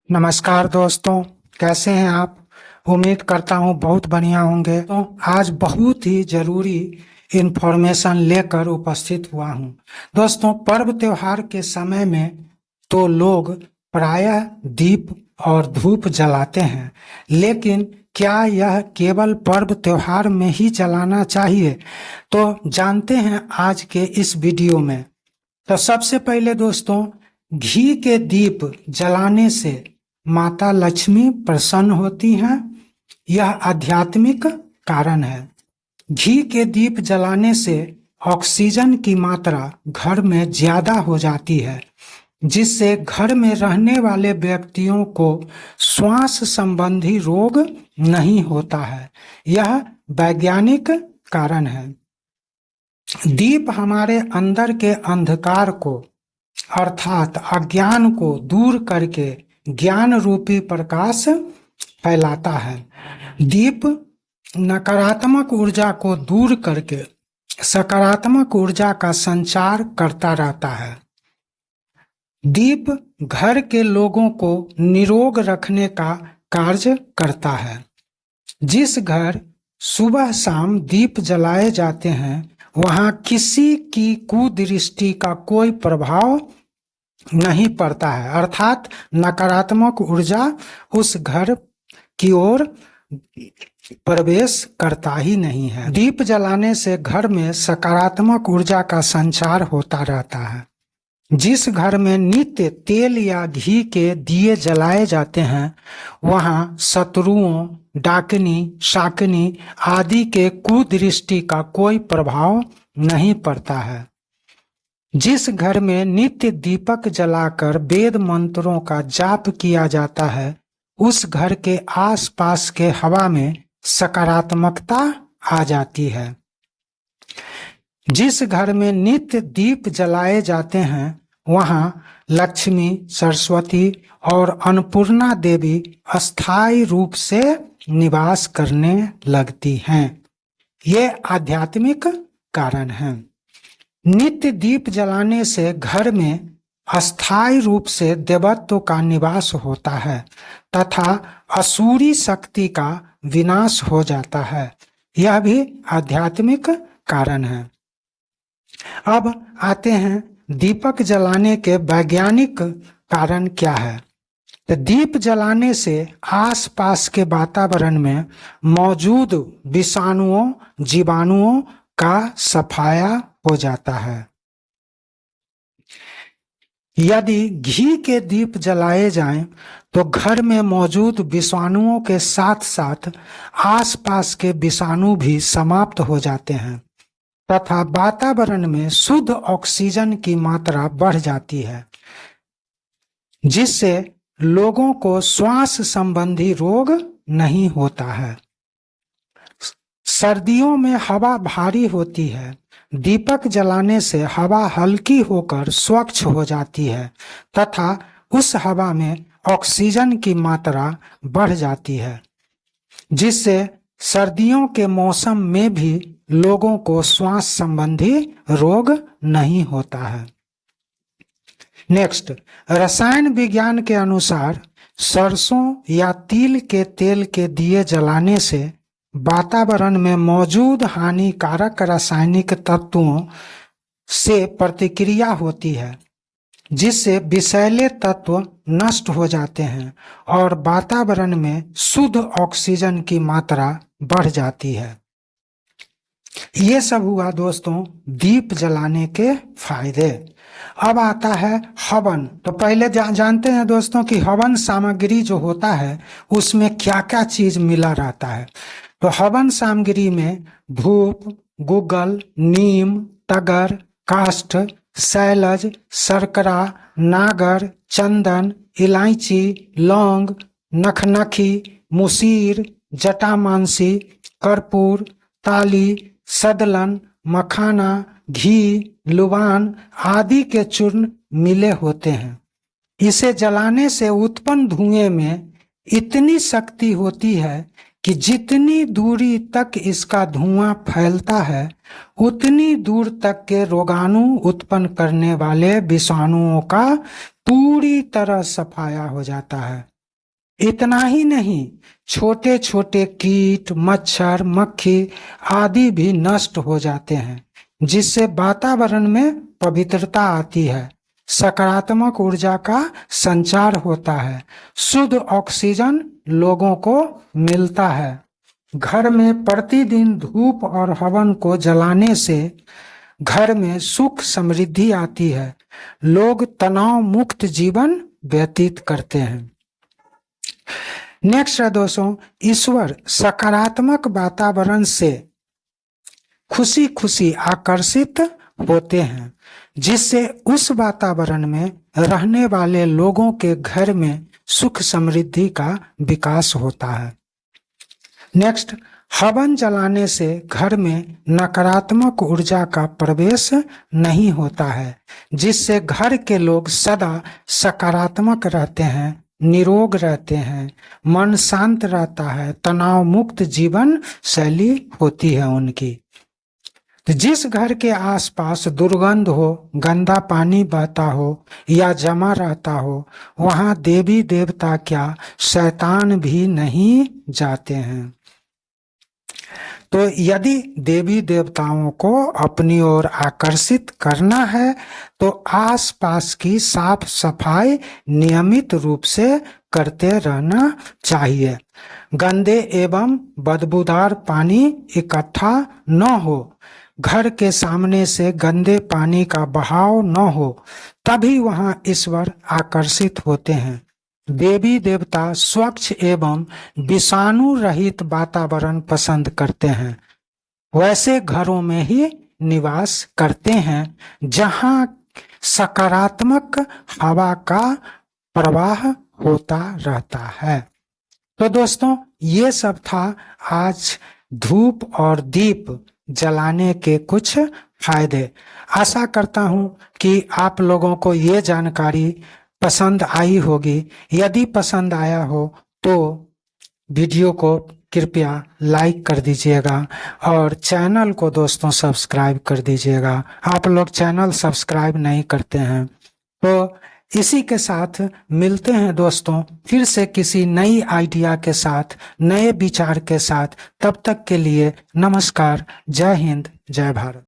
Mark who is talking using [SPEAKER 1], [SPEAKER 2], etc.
[SPEAKER 1] नमस्कार दोस्तों, कैसे हैं आप। उम्मीद करता हूं बहुत बढ़िया होंगे। तो आज बहुत ही जरूरी इंफॉर्मेशन लेकर उपस्थित हुआ हूं। दोस्तों, पर्व त्योहार के समय में तो लोग प्रायः दीप और धूप जलाते हैं, लेकिन क्या यह केवल पर्व त्योहार में ही जलाना चाहिए? तो जानते हैं आज के इस वीडियो में। तो सबसे पहले दोस्तों, घी के दीप जलाने से माता लक्ष्मी प्रसन्न होती हैं। यह आध्यात्मिक कारण है। घी के दीप जलाने से ऑक्सीजन की मात्रा घर में ज्यादा हो जाती है, जिससे घर में रहने वाले व्यक्तियों को श्वास संबंधी रोग नहीं होता है। यह वैज्ञानिक कारण है। दीप हमारे अंदर के अंधकार को अर्थात अज्ञान को दूर करके ज्ञान रूपी प्रकाश फैलाता है। दीप नकारात्मक ऊर्जा को दूर करके सकारात्मक ऊर्जा का संचार करता रहता है। दीप घर के लोगों को निरोग रखने का कार्य करता है। जिस घर सुबह शाम दीप जलाए जाते हैं, वहां किसी की कुदृष्टि का कोई प्रभाव नहीं पड़ता है, अर्थात नकारात्मक ऊर्जा उस घर की ओर प्रवेश करता ही नहीं है। दीप जलाने से घर में सकारात्मक ऊर्जा का संचार होता रहता है। जिस घर में नित्य तेल या घी के दिए जलाए जाते हैं, वहां शत्रुओं, डाकनी, शाकनी आदि के कुदृष्टि का कोई प्रभाव नहीं पड़ता है। जिस घर में नित्य दीपक जलाकर वेद मंत्रों का जाप किया जाता है, उस घर के आसपास के हवा में सकारात्मकता आ जाती है। जिस घर में नित्य दीप जलाए जाते हैं, वहां लक्ष्मी, सरस्वती और अन्नपूर्णा देवी अस्थायी रूप से निवास करने लगती हैं। ये आध्यात्मिक कारण है। नित्य दीप जलाने से घर में अस्थायी रूप से देवत्व का निवास होता है तथा असुरी शक्ति का विनाश हो जाता है। यह भी आध्यात्मिक कारण है। अब आते हैं दीपक जलाने के वैज्ञानिक कारण क्या है। तो दीप जलाने से आसपास के वातावरण में मौजूद विषाणुओं, जीवाणुओं का सफाया हो जाता है। यदि घी के दीप जलाए जाएं, तो घर में मौजूद विषाणुओं के साथ साथ आसपास के विषाणु भी समाप्त हो जाते हैं तथा वातावरण में शुद्ध ऑक्सीजन की मात्रा बढ़ जाती है, जिससे लोगों को श्वास संबंधी रोग नहीं होता है। सर्दियों में हवा भारी होती है। दीपक जलाने से हवा हल्की होकर स्वच्छ हो जाती है तथा उस हवा में ऑक्सीजन की मात्रा बढ़ जाती है, जिससे सर्दियों के मौसम में भी लोगों को श्वास संबंधी रोग नहीं होता है। नेक्स्ट, रसायन विज्ञान के अनुसार सरसों या तिल के तेल के दिए जलाने से वातावरण में मौजूद हानिकारक रासायनिक तत्वों से प्रतिक्रिया होती है, जिससे विषैले तत्व नष्ट हो जाते हैं और वातावरण में शुद्ध ऑक्सीजन की मात्रा बढ़ जाती है। ये सब हुआ दोस्तों दीप जलाने के फायदे। अब आता है हवन। तो पहले जानते हैं दोस्तों कि हवन सामग्री जो होता है उसमें क्या क्या चीज मिला रहता है। तो हवन सामग्री में धूप, गुग्गल, नीम, तगर, काष्ठ, शैलज, शर्करा, नागर, चंदन, इलायची, लौंग, नखनखी, मुसीर, जटामांसी, कर्पूर, ताली, सदलन, मखाना, घी, लुबान आदि के चूर्ण मिले होते हैं। इसे जलाने से उत्पन्न धुएं में इतनी शक्ति होती है कि जितनी दूरी तक इसका धुआं फैलता है, उतनी दूर तक के रोगाणु उत्पन्न करने वाले विषाणुओं का पूरी तरह सफाया हो जाता है। इतना ही नहीं, छोटे छोटे कीट, मच्छर, मक्खी आदि भी नष्ट हो जाते हैं, जिससे वातावरण में पवित्रता आती है, सकारात्मक ऊर्जा का संचार होता है, शुद्ध ऑक्सीजन लोगों को मिलता है। घर में प्रतिदिन धूप और हवन को जलाने से घर में सुख समृद्धि आती है, लोग तनाव मुक्त जीवन व्यतीत करते हैं। नेक्स्ट है दोस्तों, ईश्वर सकारात्मक वातावरण से खुशी खुशी आकर्षित होते हैं, जिससे उस वातावरण में रहने वाले लोगों के घर में सुख समृद्धि का विकास होता है। नेक्स्ट, हवन जलाने से घर में नकारात्मक ऊर्जा का प्रवेश नहीं होता है, जिससे घर के लोग सदा सकारात्मक रहते हैं, निरोग रहते हैं, मन शांत रहता है, तनाव मुक्त जीवन शैली होती है उनकी। जिस घर के आसपास दुर्गंध हो, गंदा पानी बहता हो या जमा रहता हो, वहां देवी देवता क्या शैतान भी नहीं जाते हैं। तो यदि देवी देवताओं को अपनी ओर आकर्षित करना है तो आसपास की साफ सफाई नियमित रूप से करते रहना चाहिए। गंदे एवं बदबूदार पानी इकट्ठा न हो, घर के सामने से गंदे पानी का बहाव न हो, तभी वहां ईश्वर आकर्षित होते हैं। देवी देवता स्वच्छ एवं विषाणु रहित वातावरण पसंद करते हैं, वैसे घरों में ही निवास करते हैं जहां सकारात्मक हवा का प्रवाह होता रहता है। तो दोस्तों, ये सब था आज धूप और दीप जलाने के कुछ फायदे। आशा करता हूं कि आप लोगों को ये जानकारी पसंद आई होगी। यदि पसंद आया हो तो वीडियो को कृपया लाइक कर दीजिएगा और चैनल को दोस्तों सब्सक्राइब कर दीजिएगा। आप लोग चैनल सब्सक्राइब नहीं करते हैं। तो इसी के साथ मिलते हैं दोस्तों फिर से किसी नई आइडिया के साथ, नए विचार के साथ। तब तक के लिए नमस्कार, जय हिंद, जय भारत।